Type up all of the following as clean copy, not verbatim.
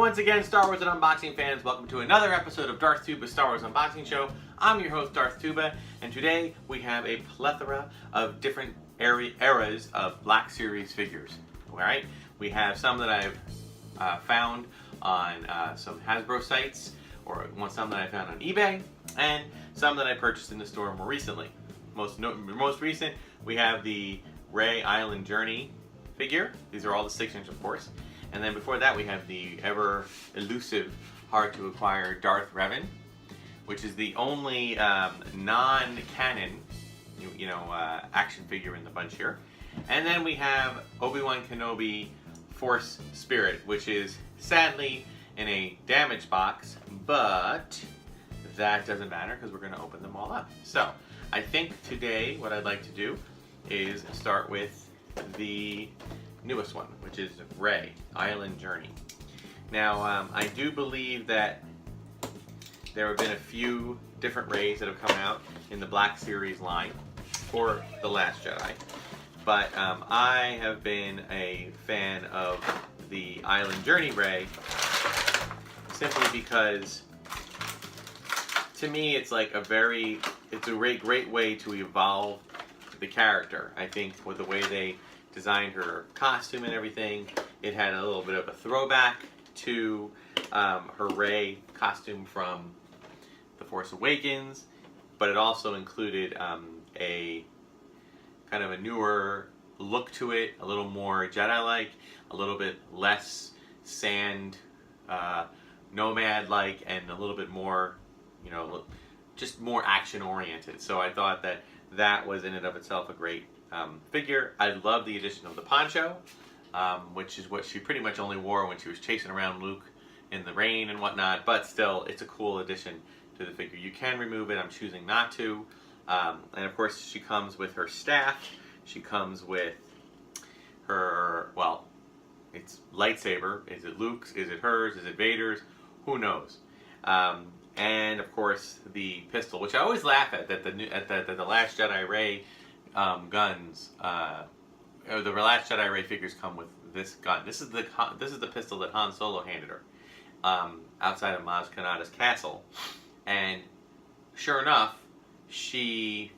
once again, Star Wars and Unboxing fans, welcome to another episode of Darth Tuba's Star Wars Unboxing Show. I'm your host, Darth Tuba, and today we have a plethora of different eras of Black Series figures. Alright, we have some that I've found on some Hasbro sites, or some that I found on eBay, and some that I purchased in the store more recently. Most recent, we have the Rey Island Journey figure. These are all the 6-inch, of course. And then before that, we have the ever elusive, hard to acquire Darth Revan, which is the only non-canon, action figure in the bunch here. And then we have Obi-Wan Kenobi Force Spirit, which is sadly in a damaged box, but that doesn't matter because we're going to open them all up. So I think today what I'd like to do is start with the newest one, which is Rey Island Journey. Now, I do believe that there have been a few different Reys that have come out in the Black Series line for The Last Jedi, but I have been a fan of the Island Journey Rey simply because, to me, it's like it's a great way to evolve the character. I think with the way they designed her costume and everything, it had a little bit of a throwback to her Rey costume from The Force Awakens, but it also included a kind of a newer look to it, a little more Jedi-like, a little bit less sand nomad-like, and a little bit more, just more action-oriented. So I thought that was in and of itself a great figure. I love the addition of the poncho, which is what she pretty much only wore when she was chasing around Luke in the rain and whatnot, but still, it's a cool addition to the figure. You can remove it, I'm choosing not to. And of course, she comes with her staff, she comes with her, well, it's lightsaber. Is it Luke's? Is it hers? Is it Vader's? Who knows? And of course, the pistol, which I always laugh at, that the Last Jedi Rey guns, or the Last Jedi Rey figures come with this gun. This is the pistol that Han Solo handed her outside of Maz Kanata's castle, and sure enough, she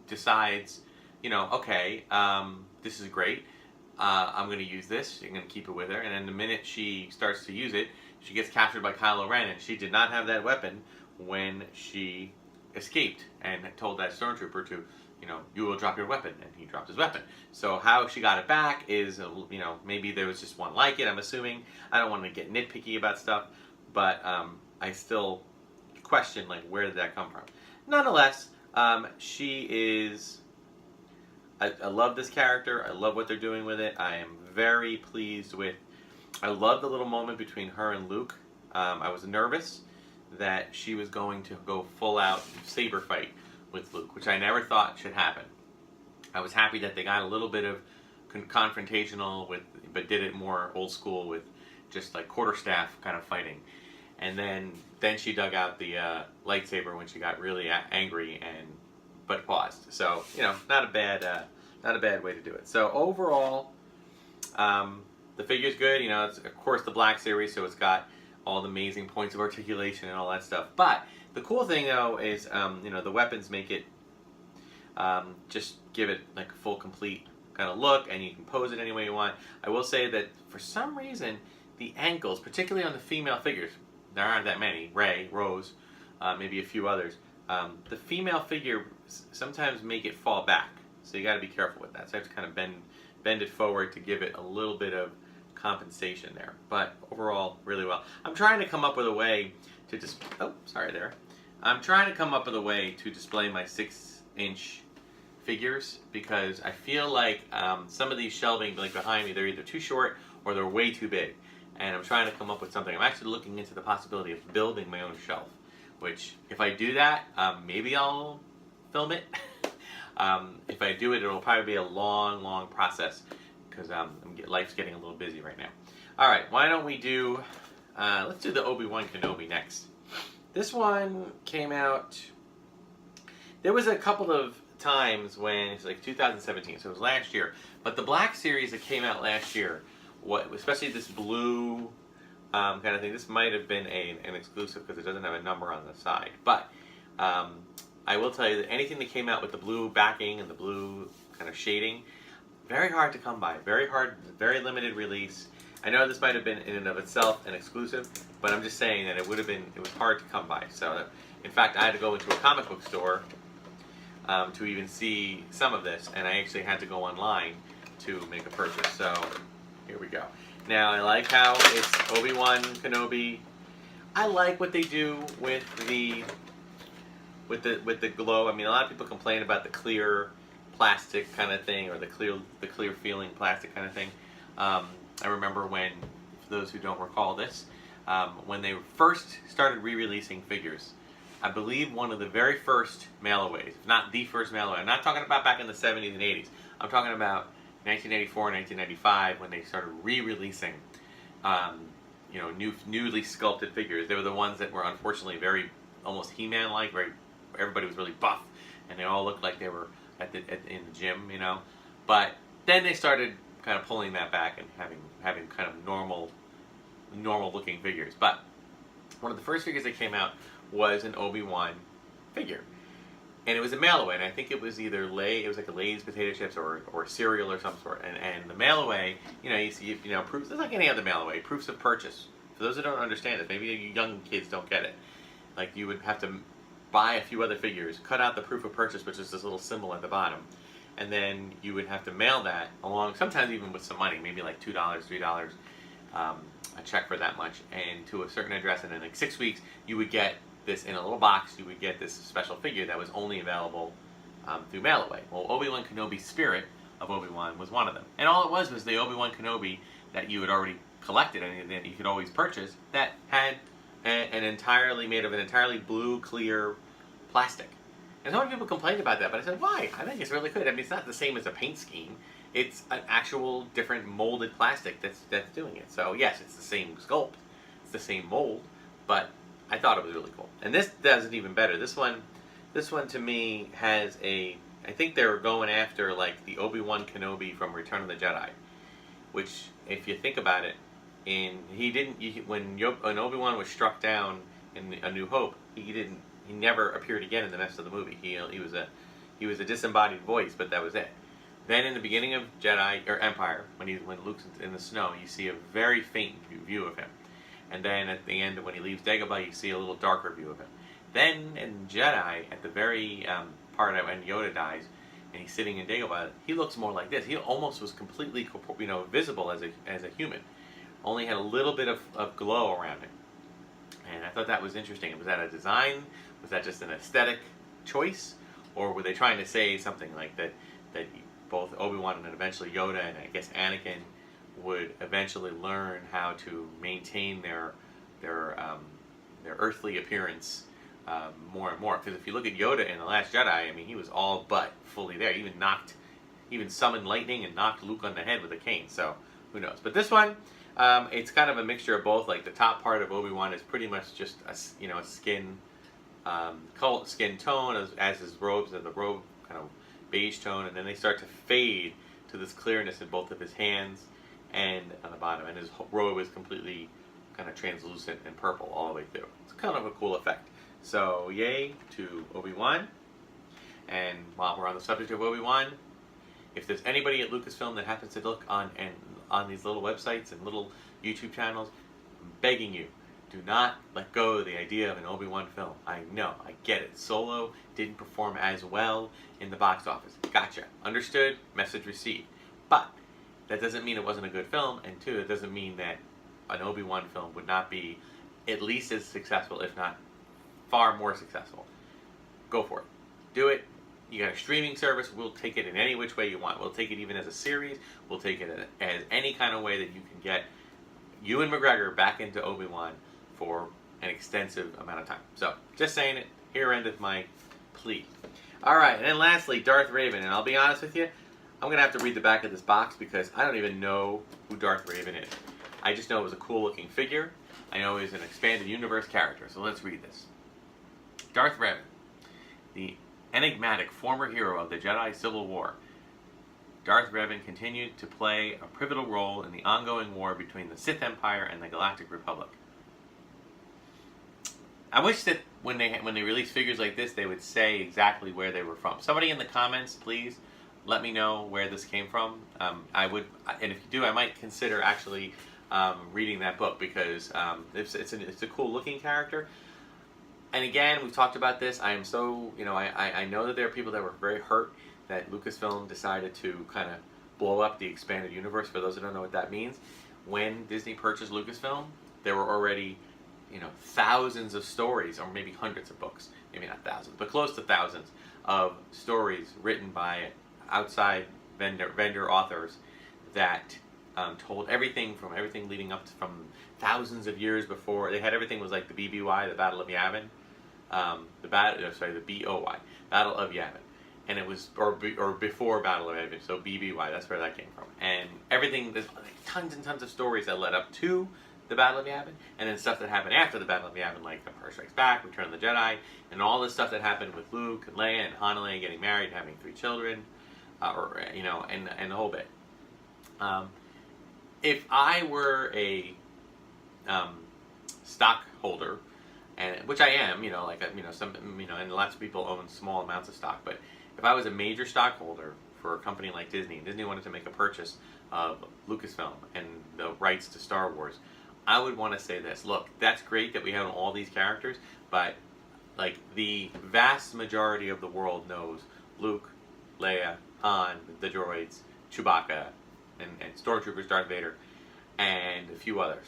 decides, okay, this is great. I'm going to use this. I'm going to keep it with her. And then the minute she starts to use it, she gets captured by Kylo Ren, and she did not have that weapon when she escaped and told that stormtrooper to, you will drop your weapon, and he dropped his weapon. So how she got it back is, maybe there was just one like it, I'm assuming. I don't want to get nitpicky about stuff, but I still question, where did that come from? Nonetheless, she is... I love this character. I love what they're doing with it. I am very pleased with... I love the little moment between her and Luke. I was nervous that she was going to go full-out saber fight with Luke, which I never thought should happen. I was happy that they got a little bit of confrontational but did it more old school with just quarterstaff kind of fighting. And then she dug out the lightsaber when she got really angry but paused. So not a bad way to do it. So overall, the figure's good. It's of course the Black Series, so it's got all the amazing points of articulation and all that stuff. But the cool thing though is, the weapons make it, just give it a full, complete kind of look, and you can pose it any way you want. I will say that for some reason, the ankles, particularly on the female figures, there aren't that many, Rey, Rose, maybe a few others, the female figure sometimes make it fall back. So you got to be careful with that. So I have to kind of bend it forward to give it a little bit of compensation there. But overall, really well. I'm trying to come up with a way to just... Oh, sorry there. I'm trying to come up with a way to display my 6-inch figures, because I feel like some of these shelving behind me, they're either too short or they're way too big. And I'm trying to come up with something. I'm actually looking into the possibility of building my own shelf, which if I do that, maybe I'll film it. If I do it, it'll probably be a long process, because life's getting a little busy right now. Alright, why don't we do, let's do the Obi-Wan Kenobi next. This one came out, there was a couple of times when, it's 2017, so it was last year, but the Black Series that came out last year, especially this blue kind of thing. This might have been an exclusive because it doesn't have a number on the side. But I will tell you that anything that came out with the blue backing and the blue kind of shading, very hard to come by. Very hard, very limited release. I know this might have been in and of itself an exclusive, but I'm just saying that it was hard to come by. So, in fact, I had to go into a comic book store to even see some of this, and I actually had to go online to make a purchase. So, here we go. Now, I like how it's Obi-Wan Kenobi. I like what they do with the glow. I mean, a lot of people complain about the clear plastic kind of thing, or the clear feeling plastic kind of thing. I remember when, for those who don't recall this, when they first started re-releasing figures, I believe one of the very first mail-aways, if not the first mail-away, I'm not talking about back in the 70s and 80s, I'm talking about 1984, 1995, when they started re-releasing, newly sculpted figures. They were the ones that were unfortunately very, almost He-Man-like, everybody was really buff, and they all looked like they were in the gym, But then they started kind of pulling that back and having kind of normal looking figures. But one of the first figures that came out was an Obi-Wan figure, and it was a mail-away, and I think it was either it was like a Lay's potato chips or cereal or some sort. And the mail-away, you see, proofs. It's like any other mail-away, proofs of purchase. For those who don't understand it, maybe you young kids don't get it. Like, you would have to buy a few other figures, cut out the proof of purchase, which is this little symbol at the bottom, and then you would have to mail that along, sometimes even with some money, maybe like $2, $3, a check for that much, and to a certain address, and in like 6 weeks, you would get this in a little box. You would get this special figure that was only available through mail-away. Well, Obi-Wan Kenobi's Spirit of Obi-Wan was one of them. And all it was the Obi-Wan Kenobi that you had already collected and that you could always purchase, that had made of an entirely blue, clear plastic. And so many people complained about that, but I said, why? I think it's really good. I mean, it's not the same as a paint scheme. It's an actual different molded plastic that's doing it. So yes, it's the same sculpt, it's the same mold, but I thought it was really cool. And this does it even better. This one to me has I think they were going after like the Obi-Wan Kenobi from Return of the Jedi, which, if you think about it, when Obi-Wan was struck down in A New Hope, he never appeared again in the rest of the movie. He was a disembodied voice, but that was it. Then in the beginning of Jedi or Empire, when Luke's in the snow, you see a very faint view of him. And then at the end, when he leaves Dagobah, you see a little darker view of him. Then in Jedi, at the very part when Yoda dies, and he's sitting in Dagobah, he looks more like this. He almost was completely, visible as a human. Only had a little bit of glow around him. And I thought that was interesting. Was that a design? Was that just an aesthetic choice? Or were they trying to say something like that both Obi-Wan and then eventually Yoda and I guess Anakin would eventually learn how to maintain their earthly appearance more and more? Because if you look at Yoda in The Last Jedi, I mean, he was all but fully there. He even summoned lightning and knocked Luke on the head with a cane. So who knows? But this one, it's kind of a mixture of both. Like, the top part of Obi-Wan is pretty much just a skin tone, as his robes, and the robe kind of beige tone, and then they start to fade to this clearness in both of his hands and on the bottom, and his robe is completely kind of translucent and purple all the way through. It's kind of a cool effect. So yay to Obi-Wan. And while we're on the subject of Obi-Wan, if there's anybody at Lucasfilm that happens to look on these little websites and little YouTube channels, I'm begging you, do not let go of the idea of an Obi-Wan film. I know, I get it. Solo didn't perform as well in the box office. Gotcha. Understood. Message received. But that doesn't mean it wasn't a good film, and two, it doesn't mean that an Obi-Wan film would not be at least as successful, if not far more successful. Go for it. Do it. You got a streaming service. We'll take it in any which way you want. We'll take it even as a series. We'll take it as any kind of way that you can get Ewan McGregor back into Obi-Wan for an extensive amount of time. So, just saying it. Here endeth my plea. Alright, and then lastly, Darth Revan. And I'll be honest with you, I'm going to have to read the back of this box because I don't even know who Darth Revan is. I just know it was a cool looking figure. I know he's an expanded universe character. So let's read this. Darth Revan, the enigmatic former hero of the Jedi Civil War. Darth Revan continued to play a pivotal role in the ongoing war between the Sith Empire and the Galactic Republic. I wish that when they release figures like this, they would say exactly where they were from. Somebody in the comments, please, let me know where this came from. I would, and if you do, I might consider actually reading that book, because it's a cool looking character. And again, we've talked about this. I am so, I know that there are people that were very hurt that Lucasfilm decided to kind of blow up the expanded universe. For those who don't know what that means, when Disney purchased Lucasfilm, there were already, thousands of stories, or maybe hundreds of books, maybe not thousands, but close to thousands of stories written by outside vendor authors that told everything leading up to, from thousands of years before. They had everything was like the BBY, the Battle of Yavin, the BOY, Battle of Yavin, and it was or before Battle of Yavin, so BBY. That's where that came from. And everything, there's like tons and tons of stories that led up to the Battle of Yavin, and then stuff that happened after the Battle of Yavin, like Empire Strikes Back, Return of the Jedi, and all this stuff that happened with Luke and Leia and Han and Leia getting married, and having 3 children, and the whole bit. If I were a stockholder, and which I am, and lots of people own small amounts of stock, but if I was a major stockholder for a company like Disney, and Disney wanted to make a purchase of Lucasfilm and the rights to Star Wars, I would want to say this: look, that's great that we have all these characters, but like the vast majority of the world knows Luke, Leia, Han, the droids, Chewbacca, and Stormtroopers, Darth Vader, and a few others.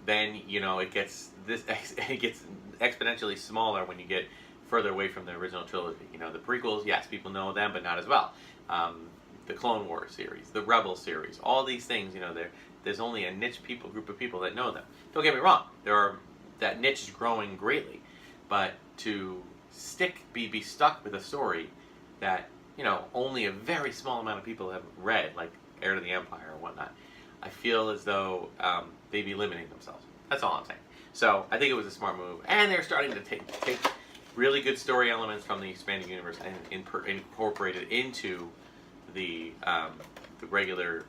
Then it gets exponentially smaller when you get further away from the original trilogy. The prequels, yes, people know them, but not as well. The Clone Wars series, the Rebels series, all these things, there's only a niche group of people that know them. Don't get me wrong, that niche is growing greatly, but to be stuck with a story that only a very small amount of people have read, like Heir to the Empire or whatnot, I feel as though they'd be limiting themselves. That's all I'm saying. So I think it was a smart move, and they're starting to take really good story elements from the expanded universe and incorporate it into the regular,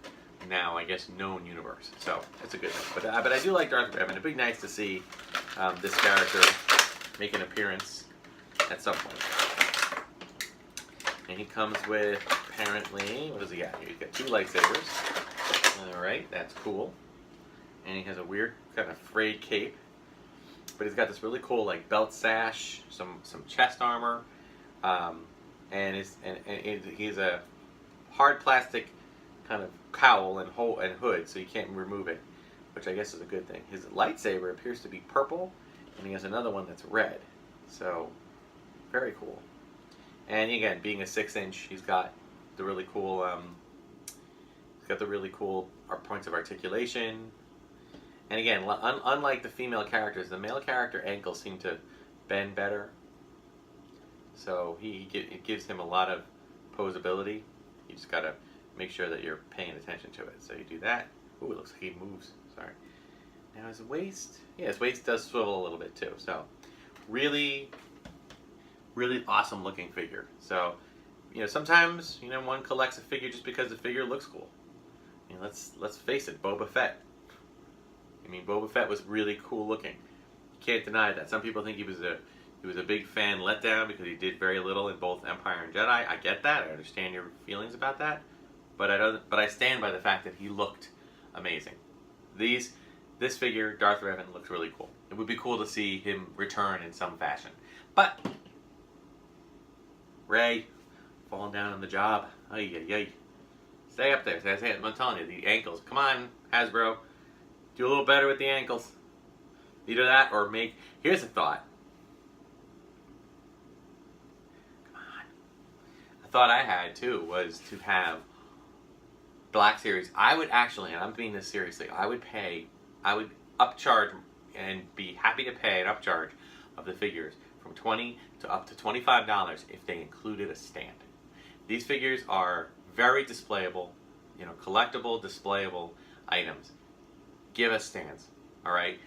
now I guess known universe. So it's a good thing. But I do like Darth Revan. It'd be nice to see this character make an appearance at some point. And he comes with, apparently, what does he got here? He's got 2 lightsabers. Alright, that's cool. And he has a weird kind of frayed cape. But he's got this really cool like belt sash, some chest armor, and he's a hard plastic kind of cowl and hood, so you can't remove it, which I guess is a good thing. His lightsaber appears to be purple, and he has another one that's red. So very cool. And again, being a 6-inch, he's got the really cool points of articulation. And again, unlike the female characters, the male character ankles seem to bend better. So it gives him a lot of posability. You just gotta make sure that you're paying attention to it. So you do that. Ooh, it looks like he moves. Sorry. Now his waist, his waist does swivel a little bit too. So really, really awesome looking figure. So sometimes one collects a figure just because the figure looks cool. Let's face it, Boba Fett. Boba Fett was really cool looking. You can't deny that. Some people think he was a big fan letdown because he did very little in both Empire and Jedi. I get that. I understand your feelings about that. But I stand by the fact that he looked amazing. This figure, Darth Revan, looks really cool. It would be cool to see him return in some fashion. But Rey falling down on the job. Ay. Stay up there. I'm telling you, the ankles. Come on, Hasbro. Do a little better with the ankles. Either that or here's a thought. Come on. A thought I had too was to have Black Series. I would actually, and I'm being this seriously, I would upcharge and be happy to pay an upcharge of the figures from $20 to up to $25 if they included a stand. These figures are very displayable, collectible, displayable items. Give us stands, all right?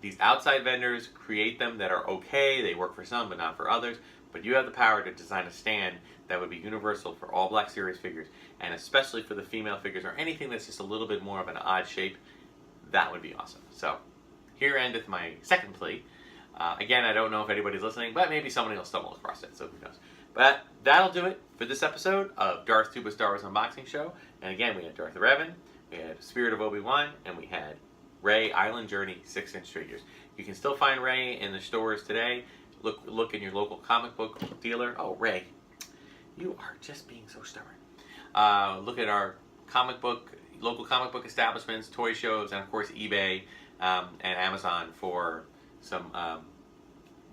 These outside vendors create them that are okay. They work for some, but not for others. but you have the power to design a stand that would be universal for all Black Series figures, and especially for the female figures or anything that's just a little bit more of an odd shape. That would be awesome. So here endeth my second plea. Again, I don't know if anybody's listening, but maybe somebody will stumble across it, so who knows. But that'll do it for this episode of Darth Tuba Star Wars Unboxing Show. And again, we had Darth Revan, we had Spirit of Obi-Wan, and we had Rey Island Journey 6-inch figures. You can still find Rey in the stores today. Look in your local comic book dealer. Oh, Rey, you are just being so stubborn. Look at our local comic book establishments, toy shows, and of course eBay and Amazon for some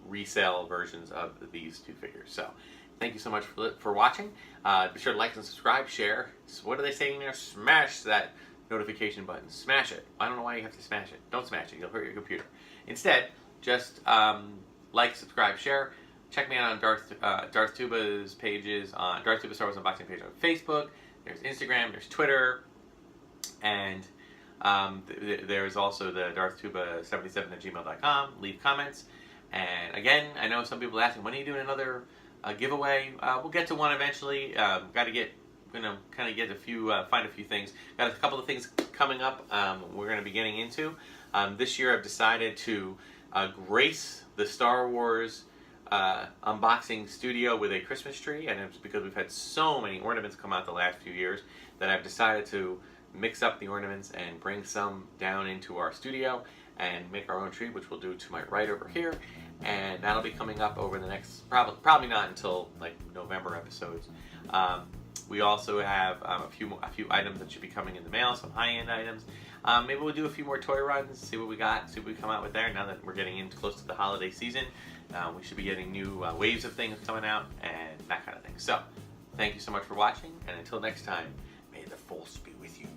resale versions of these two figures. So thank you so much for watching. Be sure to like and subscribe, share. So what are they saying there? Smash that notification button. Smash it. I don't know why you have to smash it. Don't smash it. You'll hurt your computer. Instead, just like, subscribe, share. Check me out on Darth Tuba's pages, on Darth Tuba Star Wars Unboxing page on Facebook. There's Instagram. There's Twitter. And there's also the DarthTuba77@gmail.com. Leave comments. And again, I know some people are asking, when are you doing another giveaway? We'll get to one eventually. Find a few things. Got a couple of things coming up we're going to be getting into. This year I've decided to grace the Star Wars unboxing studio with a Christmas tree, and it's because we've had so many ornaments come out the last few years that I've decided to mix up the ornaments and bring some down into our studio and make our own tree, which we'll do to my right over here, and that'll be coming up over the next, probably not until like November episodes. We also have a few items that should be coming in the mail, some high-end items. Maybe we'll do a few more toy runs, see what we got, see what we come out with there. Now that we're getting in close to the holiday season, we should be getting new waves of things coming out and that kind of thing. So, thank you so much for watching, and until next time, may the Force be with you.